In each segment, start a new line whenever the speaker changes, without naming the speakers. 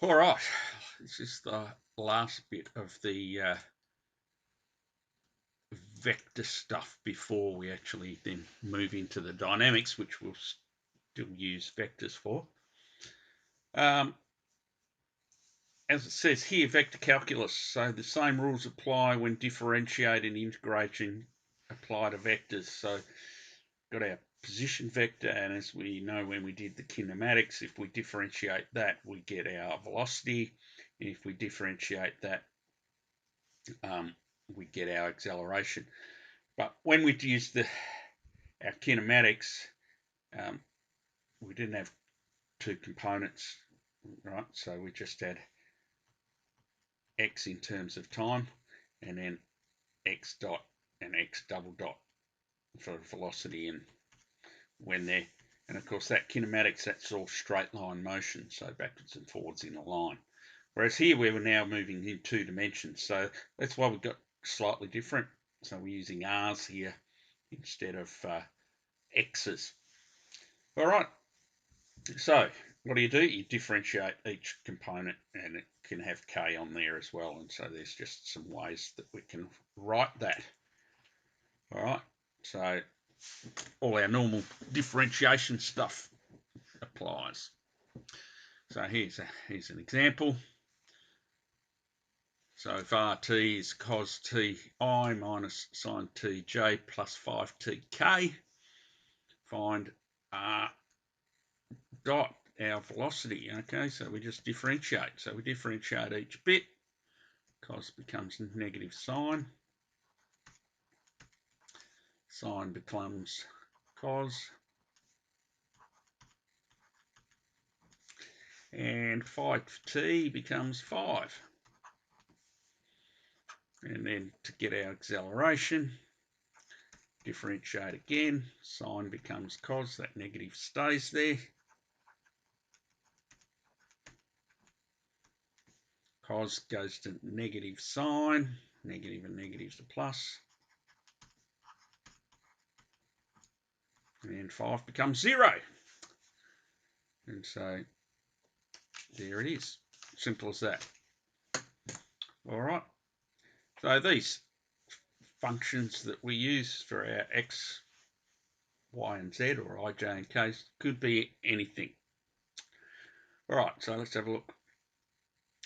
All right, this is the last bit of the vector stuff before we actually then move into the dynamics, which we'll still use vectors for. As it says here, vector calculus. So the same rules apply when differentiating and integration apply to vectors. So got our position vector, and as we know when we did the kinematics, if we differentiate that, we get our velocity. And if we differentiate that, we get our acceleration. But when we used our kinematics, we didn't have two components, right? So we just had x in terms of time, and then x dot and x double dot for velocity and when they're, and of course that kinematics, that's all straight line motion, so backwards and forwards in a line. Whereas here we were now moving in 2 dimensions, so that's why we've got slightly different. So we're using r's here instead of x's. All right, so what do? You differentiate each component, and it can have k on there as well, and so there's just some ways that we can write that. All right, so all our normal differentiation stuff applies. So here's an example. So if RT is cos Ti minus sin Tj plus 5tk, find R dot, our velocity. Okay, so we just differentiate. So we differentiate each bit. Cos becomes negative sine. Sine becomes cos. And 5t becomes 5. And then to get our acceleration, differentiate again. Sine becomes cos. That negative stays there. Cos goes to negative sine. Negative and negative to plus. And 5 becomes 0. And so there it is. Simple as that. All right. So these functions that we use for our x, y, and z, or I, j, and k, could be anything. All right, so let's have a look.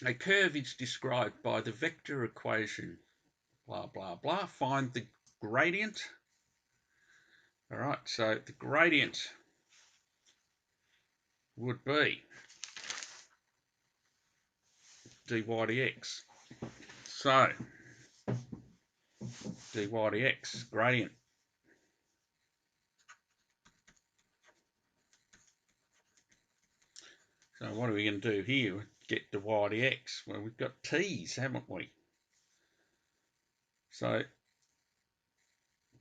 A curve is described by the vector equation, blah, blah, blah. Find the gradient. All right, so the gradient would be dy dx. So dy dx, gradient. So what are we going to do here? Get dy dx. Well, we've got t's, haven't we? So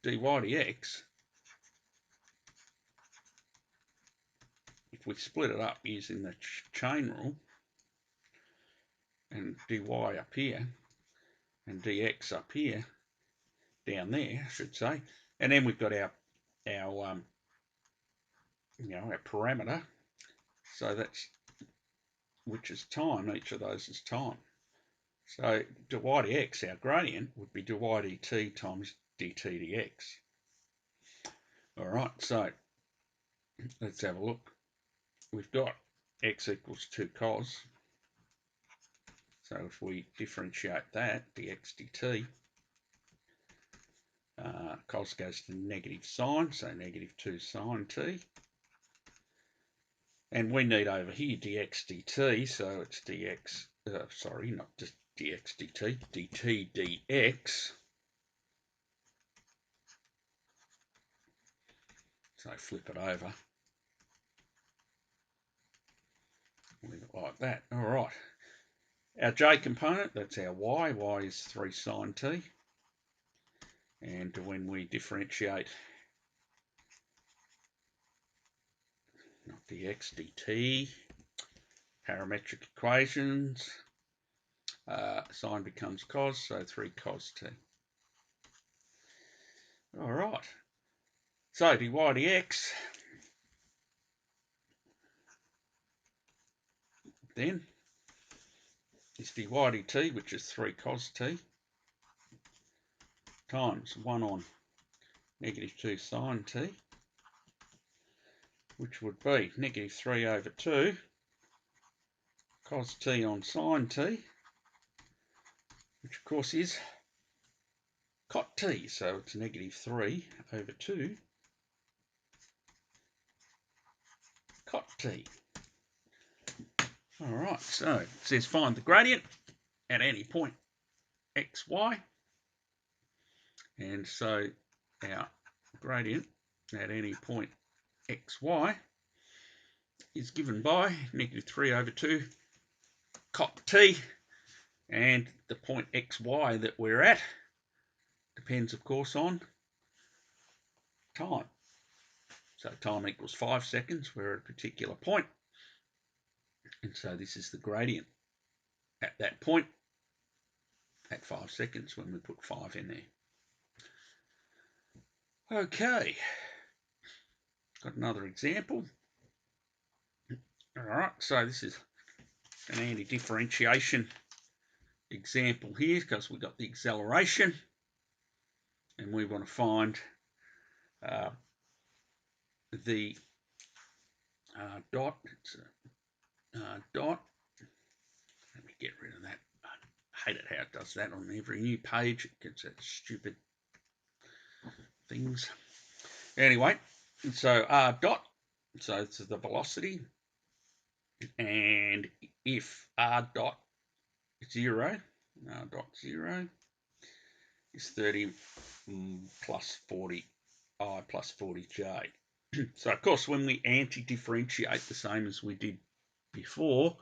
dy dx, if we split it up using the chain rule, and dy up here, and dx up here, down there, I should say, and then we've got our parameter. So that's, which is time. Each of those is time. So dy dx, our gradient, would be dy dt times dt dx. All right, so let's have a look. We've got x equals 2 cos. So if we differentiate that, dx dt, cos goes to negative sine, so negative 2 sine t. And we need over here dx dt, so it's dx, sorry, not just dx dt, dt dx. So flip it over. Leave it like that. All right. Our j component, that's our y. Y is 3 sine t. And when we differentiate, not dx dt, parametric equations, sine becomes cos, so 3 cos t. All right. So dy dx, then is dy dt, which is 3 cos t, times 1 on negative 2 sin t, which would be negative 3 over 2 cos t on sin t, which of course is cot t, so it's negative 3 over 2 cot t. Alright, so it says find the gradient at any point x, y, and so our gradient at any point x, y is given by negative 3 over 2 cot t, and the point x, y that we're at depends, of course, on time. So time equals 5 seconds. We're at a particular point, and so this is the gradient at that point at 5 seconds when we put 5 in there. Okay, got another example. All right, so this is an anti-differentiation example here because we've got the acceleration and we want to find the dot. It's a dot. Let me get rid of that. I hate it how it does that on every new page. It gets that stupid things. Anyway, so r dot, so it's the velocity, and if r dot 0, r dot 0 is 30 plus 40 I plus 40j. So of course when we anti-differentiate the same as we did before,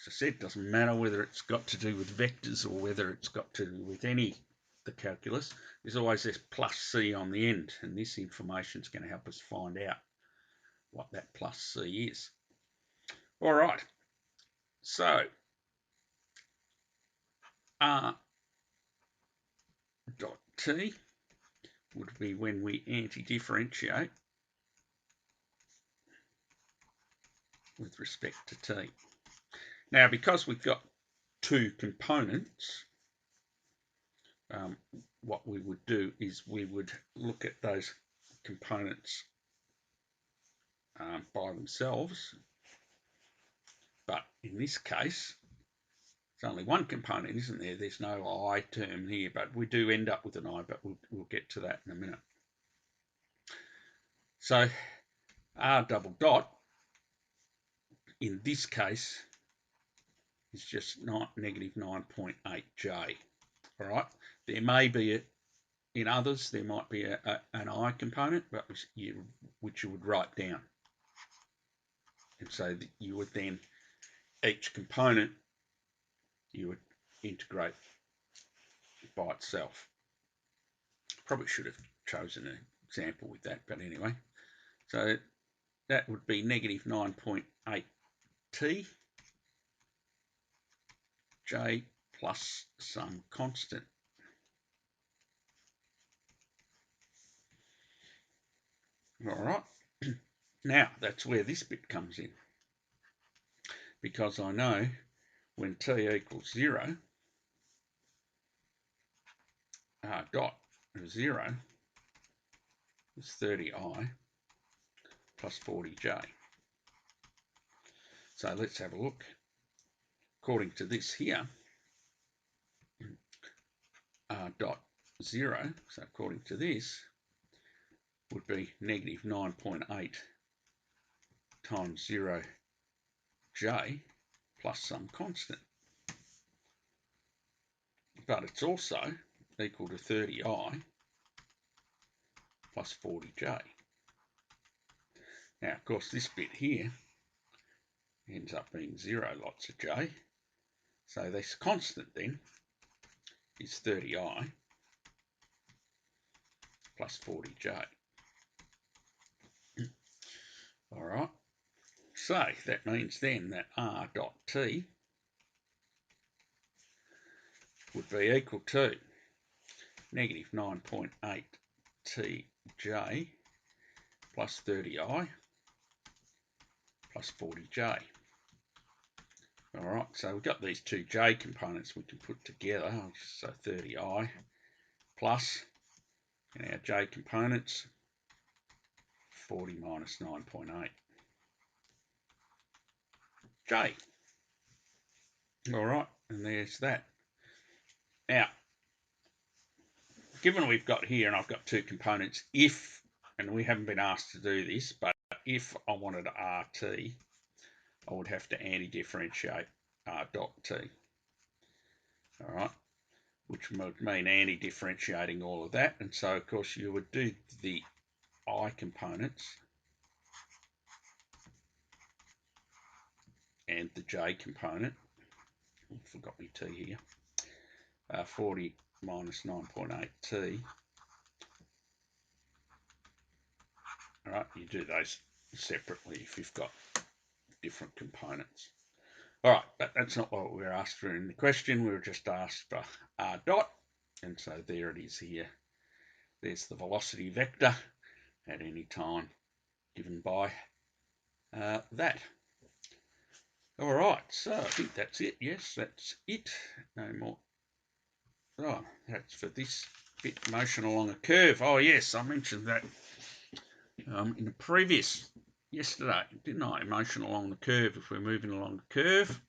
as I said, it doesn't matter whether it's got to do with vectors or whether it's got to do with any the calculus, there's always this plus c on the end, and this information is going to help us find out what that plus c is. All right, so r dot t would be when we anti-differentiate with respect to t. Now, because we've got two components, what we would do is we would look at those components by themselves, but in this case it's only one component, isn't there? There's no I term here, but we do end up with an I, but we'll get to that in a minute. So r double dot in this case is just negative 9.8j. All right, there may be in others there might be an I component, but which you would write down, and so that you would then each component you would integrate by itself. Probably should have chosen an example with that, but anyway, so that would be negative 9.8 t j plus some constant. All right, now that's where this bit comes in, because I know when t equals 0, r dot of 0 is 30i plus 40j. So let's have a look. According to this here, r dot 0, so according to this, would be negative 9.8 times 0j plus some constant. But it's also equal to 30i plus 40j. Now, of course, this bit here ends up being 0 lots of j. So this constant then is 30i plus 40j. All right, so that means then that r dot t would be equal to negative 9.8 tj plus 30i plus 40j. All right, so we've got these two j components we can put together. So 30i plus, and our j components, 40 minus 9.8 j. All right, and there's that. Now, given we've got here, and I've got two components, if, and we haven't been asked to do this, but if I wanted RT, I would have to anti-differentiate R dot T. All right, which would mean anti-differentiating all of that. And so, of course, you would do the I components and the J component. I forgot my T here. 40 minus 9.8 T. All right, you do those separately if you've got different components. All right, but that's not what we were asked for in the question. We were just asked for R dot, and so there it is here. There's the velocity vector at any time given by that. All right, so I think that's it. Yes, that's it. No more. Oh, that's for this bit, motion along a curve. Oh, yes, I mentioned that in the previous, yesterday, didn't I? Motion along the curve, if we're moving along the curve.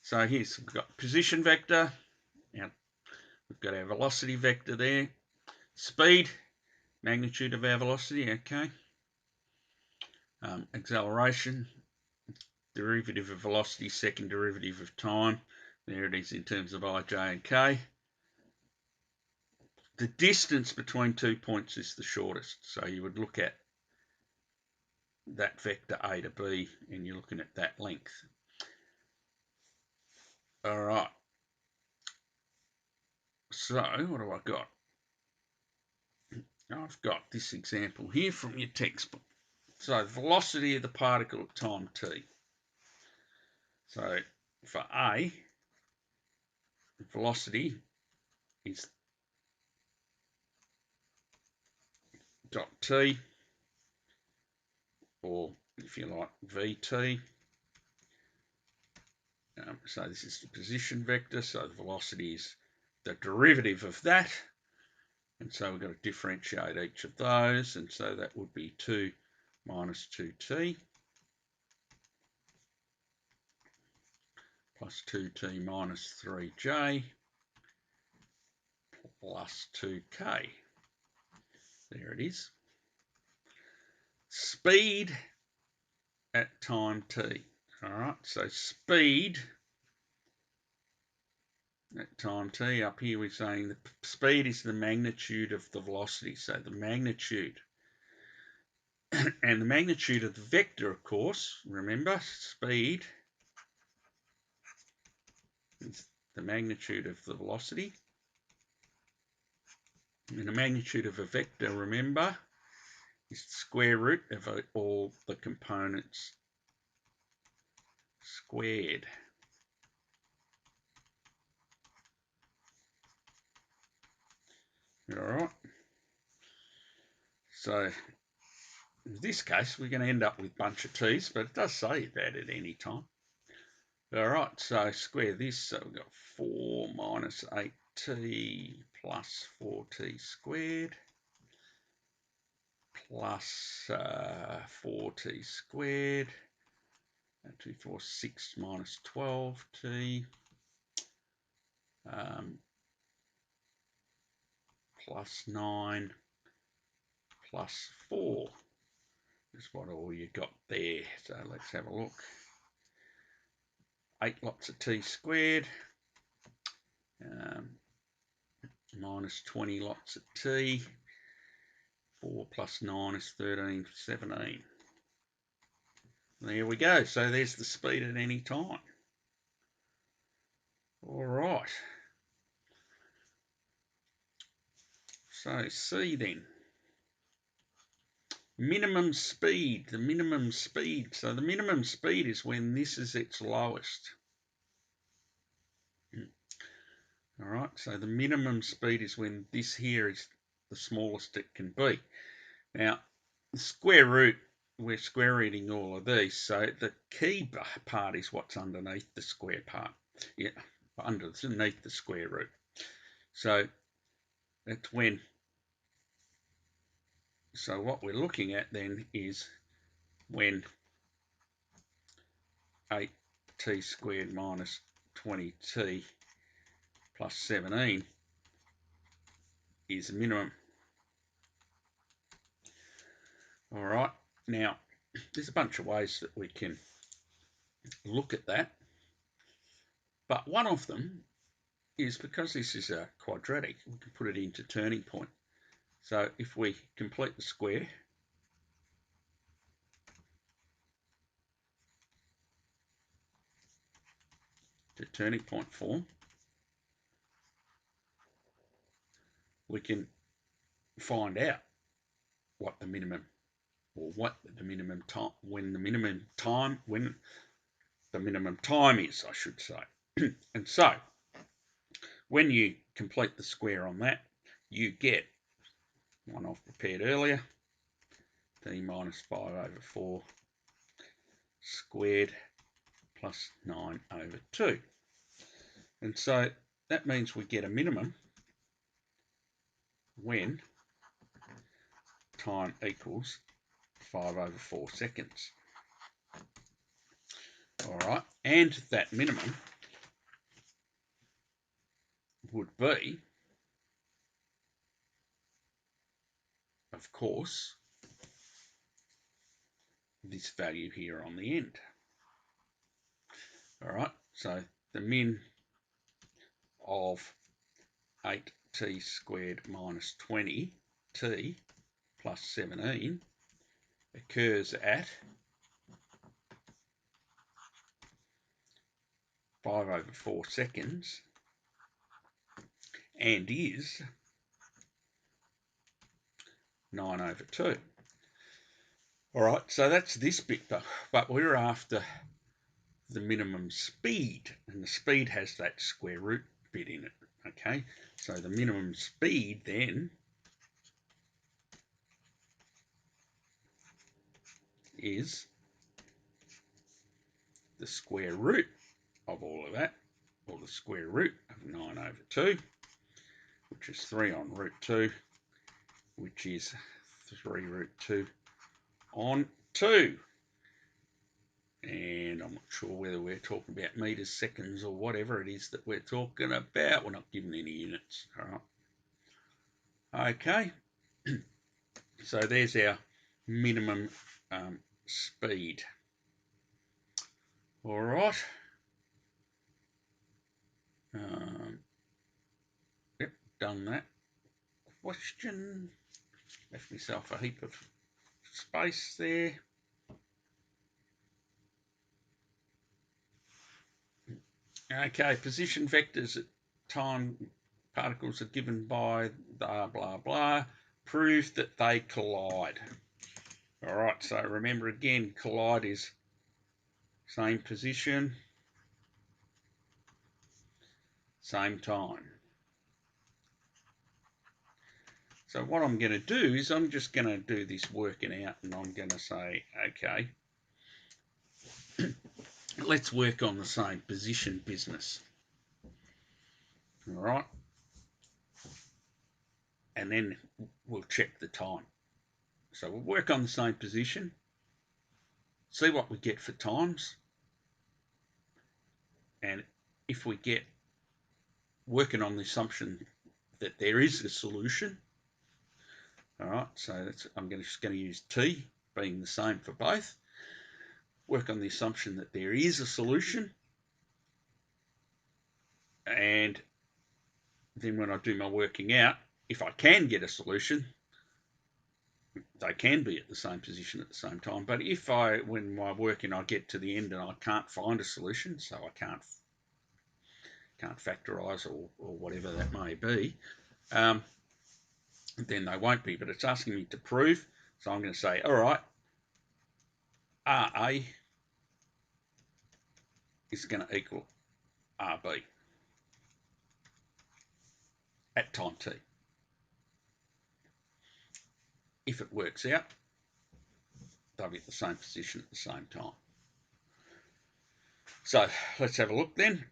So here's, we've got position vector. Now, we've got our velocity vector there. Speed, magnitude of our velocity, okay. Acceleration, derivative of velocity, second derivative of time. There it is in terms of I, J, and K. The distance between 2 points is the shortest. So you would look at that vector A to B, and you're looking at that length. All right. So what have I got? I've got this example here from your textbook. So the velocity of the particle at time t. So for A, the velocity is dot t, or if you like, vt. So this is the position vector, so the velocity is the derivative of that. And so we've got to differentiate each of those, and so that would be 2 minus 2t plus 2t minus 3j plus 2k. There it is. Speed at time t. All right, so speed at time t, up here we're saying the speed is the magnitude of the velocity. So the magnitude, and the magnitude of the vector, of course, remember, speed is the magnitude of the velocity. And the magnitude of a vector, remember, is the square root of all the components squared. All right. So in this case, we're going to end up with a bunch of t's, but it does say that at any time. All right, so square this. So we've got 4 minus 8t plus 4t squared plus 4t squared. 2, 4, 6 minus 12t plus 9 plus 4 is what all you got there. So let's have a look. 8 lots of t squared minus 20 lots of t. 4 plus 9 is 13, 17. There we go. So there's the speed at any time. All right. So C then. Minimum speed, the minimum speed. So the minimum speed is when this is its lowest. All right, so the minimum speed is when this here is the smallest it can be. Now, the square root we're square rooting all of these. So the key part is what's underneath the square part. Yeah, underneath the square root. So that's when. So what we're looking at then is when 8t squared minus 20t plus 17 is minimum. All right, now there's a bunch of ways that we can look at that, but one of them is because this is a quadratic, we can put it into turning point. So if we complete the square, to turning point form, we can find out what the minimum, or what the minimum time, when the minimum time is, I should say. And so when you complete the square on that, you get one I've prepared earlier, t minus 5 over 4 squared plus 9 over 2. And so that means we get a minimum when time equals 5 over 4 seconds. All right, and that minimum would be, of course, this value here on the end. All right, so the min of 8t squared minus 20t plus 17 occurs at 5 over 4 seconds and is 9 over 2. All right, so that's this bit, but we're after the minimum speed, and the speed has that square root bit in it. Okay, so the minimum speed then is the square root of all of that, or the square root of 9 over 2, which is 3 on root 2, which is 3 root 2 on 2. And I'm not sure whether we're talking about meters, seconds, or whatever it is that we're talking about. We're not given any units. All right. Okay. So there's our minimum speed. All right. Yep, done that question. Left myself a heap of space there. Okay, position vectors at time particles are given by blah, blah, blah. Prove that they collide. All right, so remember again, collide is same position, same time. So what I'm going to do is I'm just going to do this working out, and I'm going to say, okay, let's work on the same position business. All right, and then we'll check the time. So we'll work on the same position, see what we get for times, and if we get working on the assumption that there is a solution, all right, so I'm just going to use t being the same for both, work on the assumption that there is a solution, and then when I do my working out, if I can get a solution, they can be at the same position at the same time. But if when my working, I get to the end and I can't find a solution, so I can't factorize or whatever that may be, then they won't be. But it's asking me to prove, so I'm going to say, all right, RA is going to equal RB at time t. If it works out, they'll be at the same position at the same time. So let's have a look then.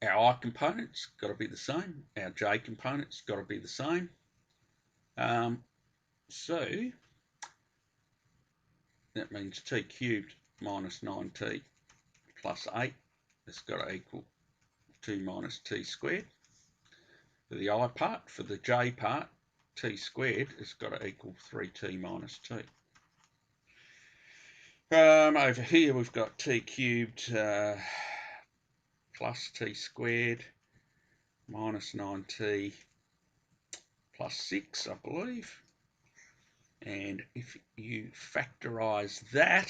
Our I component's got to be the same. Our J component's got to be the same. So that means t cubed minus 9t plus 8 has got to equal 2 minus t squared. For the I part, for the J part, t squared has got to equal 3t minus t. Over here we've got t cubed plus t squared minus 9t plus 6, I believe. And if you factorise that,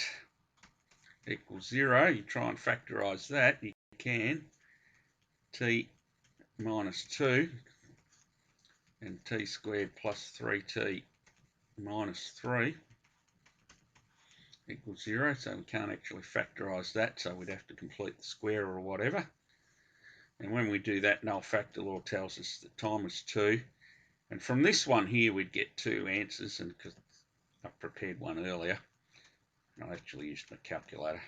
equals 0, you try and factorise that, you can. T minus 2 and t squared plus 3t minus 3 equals 0, so we can't actually factorise that, so we'd have to complete the square or whatever. And when we do that, null factor law tells us that time is 2. And from this one here, we'd get 2 answers, and because I prepared one earlier, I actually used my calculator,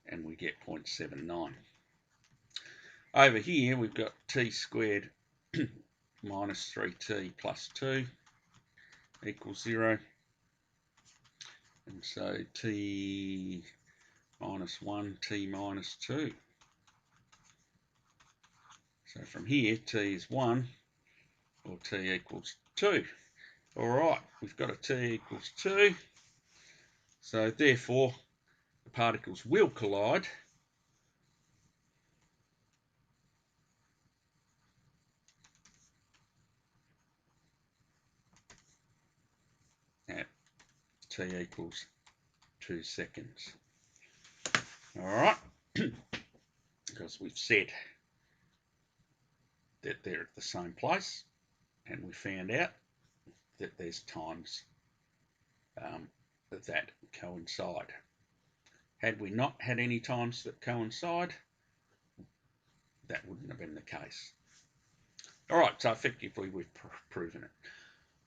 and we get 0.79. Over here, we've got t squared minus 3t plus 2 equals 0. And so t minus 1, t minus 2. So from here, t is 1, or t equals 2. All right, we've got a t equals 2. So therefore, the particles will collide at t equals 2 seconds. All right, because we've said that they're at the same place, and we found out that there's times that coincide. Had we not had any times that coincide, that wouldn't have been the case. All right, so effectively we've proven it.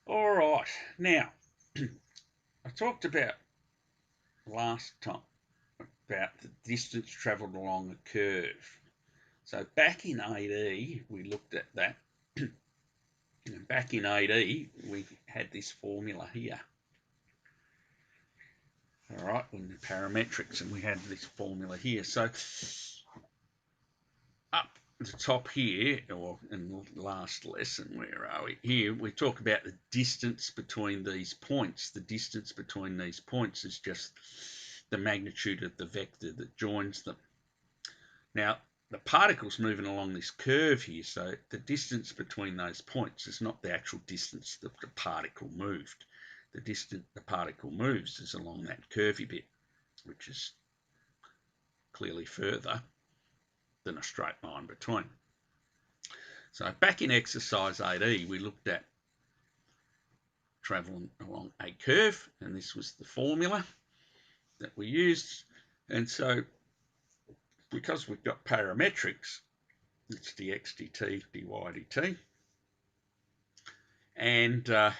All right, now I talked about last time about the distance travelled along a curve. So back in 8E, we looked at that. And back in 8E, we had this formula here. All right, in the parametrics, and we had this formula here. So up the top here, or in the last lesson, where are we? Here, we talk about the distance between these points. The distance between these points is just the magnitude of the vector that joins them. Now, the particle's moving along this curve here, so the distance between those points is not the actual distance that the particle moved. The distance the particle moves is along that curvy bit, which is clearly further than a straight line between. So back in exercise 8E, we looked at travelling along a curve, and this was the formula that we used. And so because we've got parametrics, it's dx dt, dy dt. And our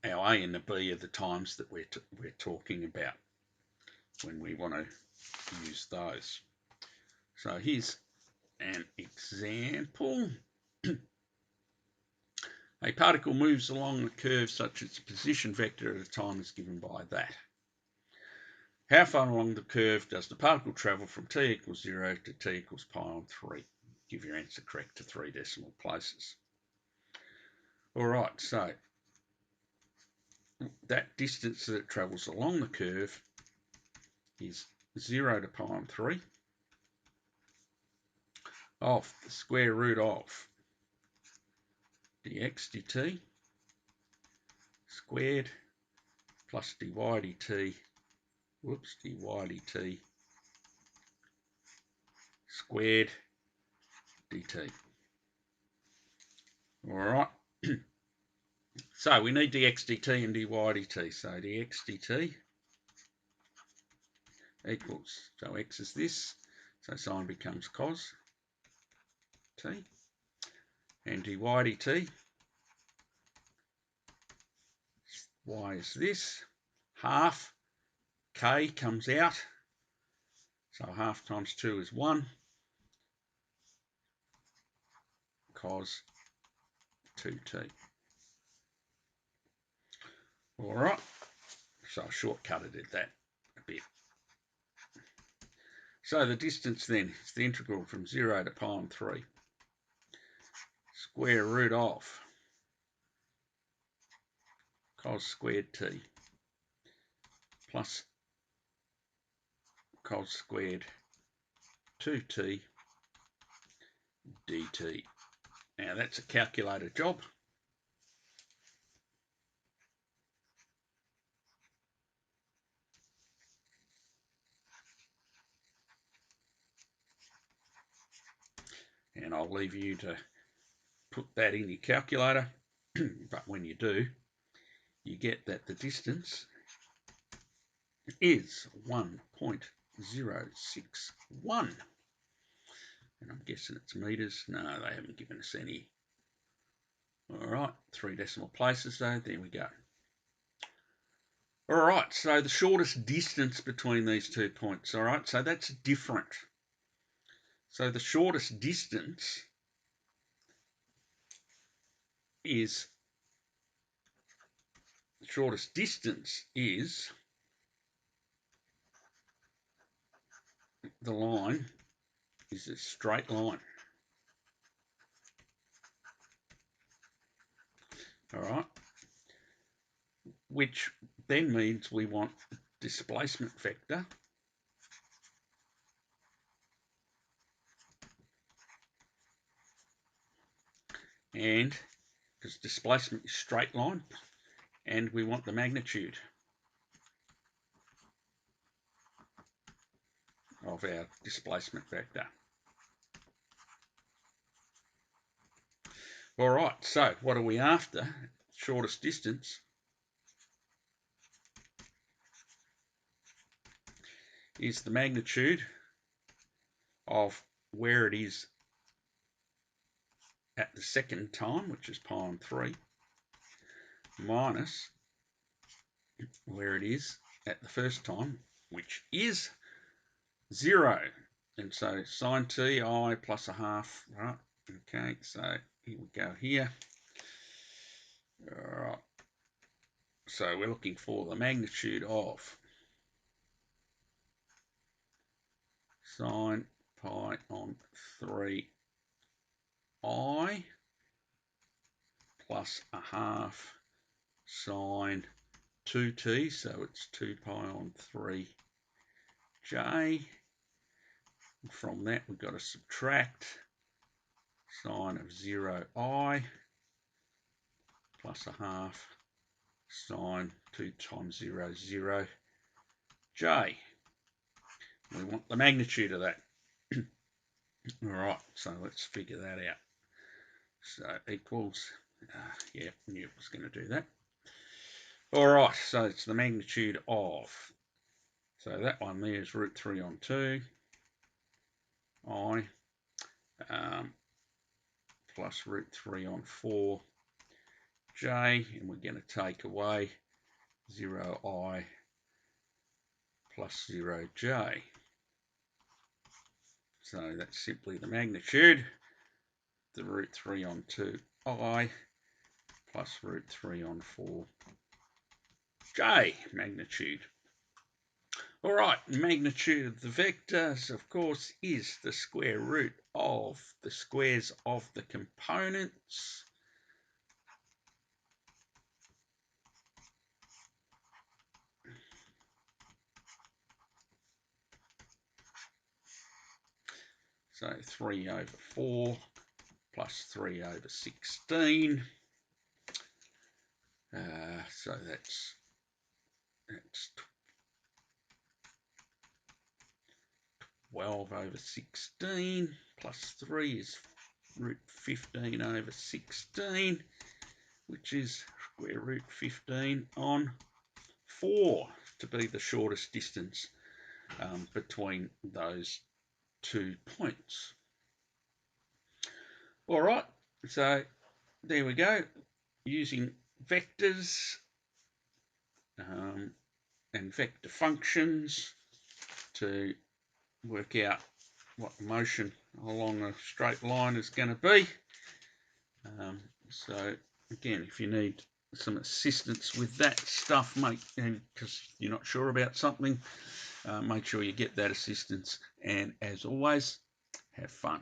A and the B are the times that we're talking about when we want to use those. So here's an example. A particle moves along the curve such its position vector at a time is given by that. How far along the curve does the particle travel from t equals 0 to t equals pi on 3? Give your answer correct to 3 decimal places. All right, so that distance that it travels along the curve is 0 to pi on 3 of the square root of dx dt squared plus dy dt, dy dt squared dt. All right. So we need dx dt and dy dt. So dx dt equals, so x is this, so sine becomes cos t, and dy dt y is this, half, k comes out, so half times 2 is 1, cos 2t. All right, so I shortcutted it that a bit. So the distance then is the integral from 0 to pi on 3, square root of cos squared t plus cos squared 2t dt. Now that's a calculator job. And I'll leave you to put that in your calculator. But when you do, you get that the distance is 1.061. And I'm guessing it's meters. No, they haven't given us any. All right, 3 decimal places though. There we go. All right, so the shortest distance between these 2 points. All right, so that's different. So the shortest distance is the line is a straight line. All right, which then means we want displacement vector and because displacement is straight line, and we want the magnitude of our displacement vector. All right, so what are we after? Shortest distance is the magnitude of where it is at the second time, which is pi on 3, minus where it is at the first time, which is 0. And so sine t I plus a half, right? Okay, so here we go here. All right. So we're looking for the magnitude of sine pi on 3 I plus a half sine 2t, so it's 2 pi on 3 j. From that we've got to subtract sine of 0 I plus a half sine 2 times 0, 0 j. We want the magnitude of that. All right, so let's figure that out. So equals, yeah, knew it was going to do that. All right, so it's the magnitude of, so that one there is root 3 on 2 I plus root 3 on 4 j, and we're going to take away 0 I plus 0 j. So that's simply the magnitude, the root 3 on 2 I plus root 3 on 4 j, magnitude. All right, magnitude of the vectors, of course, is the square root of the squares of the components. So 3 over 4 plus 3 over 16. So that's 12 over 16 plus 3 is root 15 over 16, which is square root 15 on 4 to be the shortest distance between those 2 points. All right, so there we go. Using vectors, and vector functions to work out what the motion along a straight line is going to be. So again, if you need some assistance with that stuff, and because you're not sure about something, make sure you get that assistance. And as always, have fun.